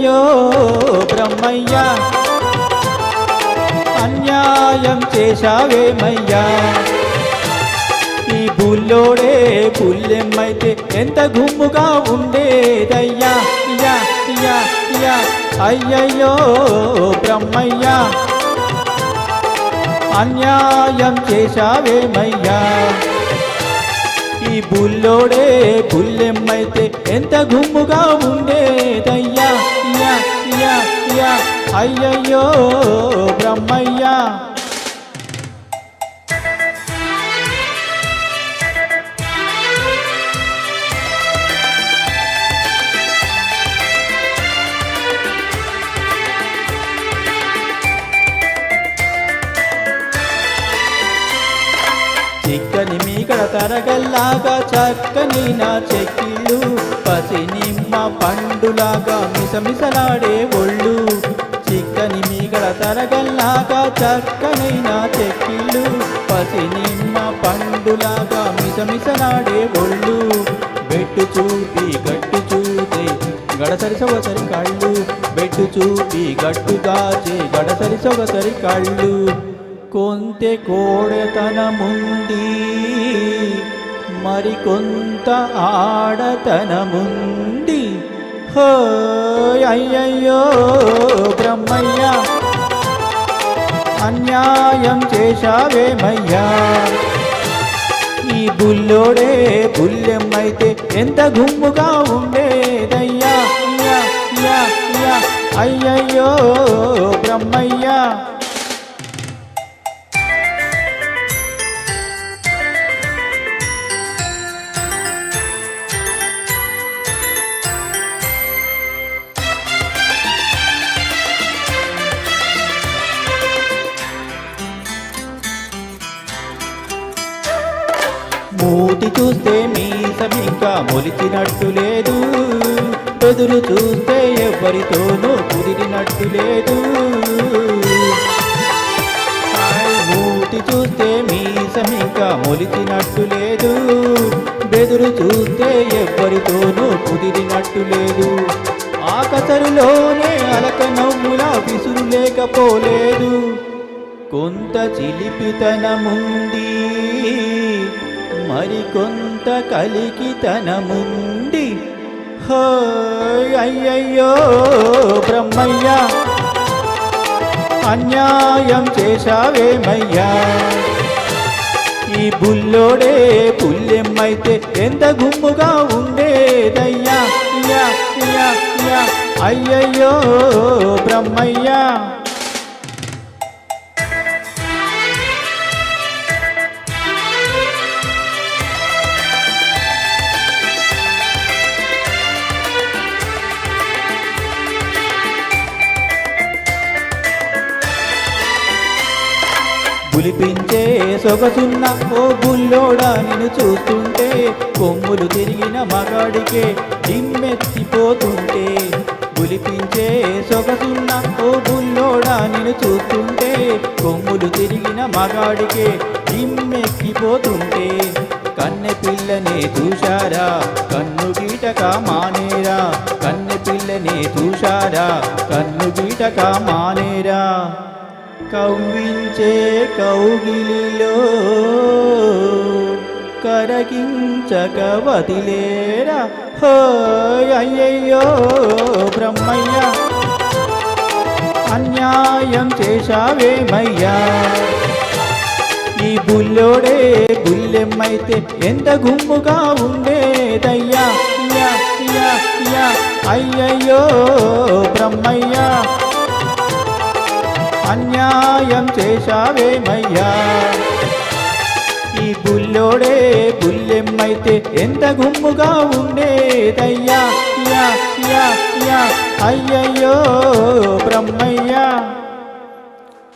అయ్యయ్యో బ్రహ్మయ్యా అన్యాయం చేశావేమయ్యా ఈ బుల్లోడే పుల్లెమ్మైతే ఎంత గుమ్ముగా ఉండేదయ్యా యా యా యా అయ్యయ్యో బ్రహ్మయ్యా అన్యాయం చేశావేమయ్యా ఈ బుల్లోడే పుల్లెమ్మైతే ఎంత గుమ్ముగా ఉండేదయ్యా యా యా యా అయ్యయ్యో బ్రహ్మయ్యా చిక్కని మీగడ తరగల్లాగా చక్కని నా చెక్కిళ్ళు పసి నిమ్మ పండులాగా మిసమిసలాడే ఒళ్ళు చిక్కని మీగడ తరగల్లాగా చక్కని నా చెక్కిళ్ళు పసి నిమ్మ పండులాగా మిసమిసలాడే ఒళ్ళు బెట్టు చూపి గట్టు చూసే గడసరి సొగసరి కళ్ళు బెట్టు చూపి గట్టు దాచే గడసరి సొగసరి కళ్ళు కొంత కోడతనముంది మరికొంత ఆడతనముంది హో అయ్యయ్యో బ్రహ్మయ్యా అన్యాయం చేశావేమయ్యా ఈ బుల్లోడే పుల్లెమ్మైతే ఎంత గుమ్ముగా ఉండేదయ్యా యా యా యా అయ్యయ్యో బ్రహ్మయ్యా మూతి చూస్తే మీసమింకా మొలిచినట్టు లేదు బెదురు చూస్తే ఎవరితోనూ కుదిరినట్టు లేదు మూతి చూస్తే మీసమింకా మొలిచినట్టు లేదు బెదురు చూస్తే ఎవరితోనూ కుదిరినట్టు లేదు ఆకసరులోనే అలక నవ్వులా విసురు లేకపోలేదు కొంత చిలిపితనముంది మరికొంత కలికితనముంది హో అయ్యయ్యో బ్రహ్మయ్యా అన్యాయం చేశావేమయ్యా ఈ బుల్లోడే పుల్లెమ్మైతే ఎంత గుమ్ముగా ఉండేదయ్యా యా యా యా అయ్యయ్యో బ్రహ్మయ్యా పులిపించే సొగసున్న ఓ బుల్లోడా నిన్ను చూస్తుంటే కొమ్ములు తిరిగిన మగాడికే దిమ్మెత్తిపోతుంటే పులిపించే సొగసున్న ఓ బుల్లోడా నిన్ను చూస్తుంటే కొమ్ములు తిరిగిన మగాడికే దిమ్మెక్కిపోతుంటే కన్నె పిల్లనే చూశారా కన్ను గీటక మానేరా కన్నె పిల్లనే చూశారా కన్ను గీటక మానేరా కవ్వించే కౌగిలిలో కరగించక వదిలేరా హో అయ్యయ్యో బ్రహ్మయ్యా అన్యాయం చేశావేమయ్యా ఈ బుల్లోడే బుల్లెమ్మైతే ఎంత గుమ్ముగా ఉండేదయ్యా యా యా యా అయ్యయ్యో బ్రహ్మయ్యా అన్యాయం చేశావేమయ్యా ఈ బుల్లోడే పుల్లెమ్మైతే ఎంత గుమ్ముగా ఉండేదయ్యా యా యా యా అయ్యయ్యో బ్రహ్మయ్యా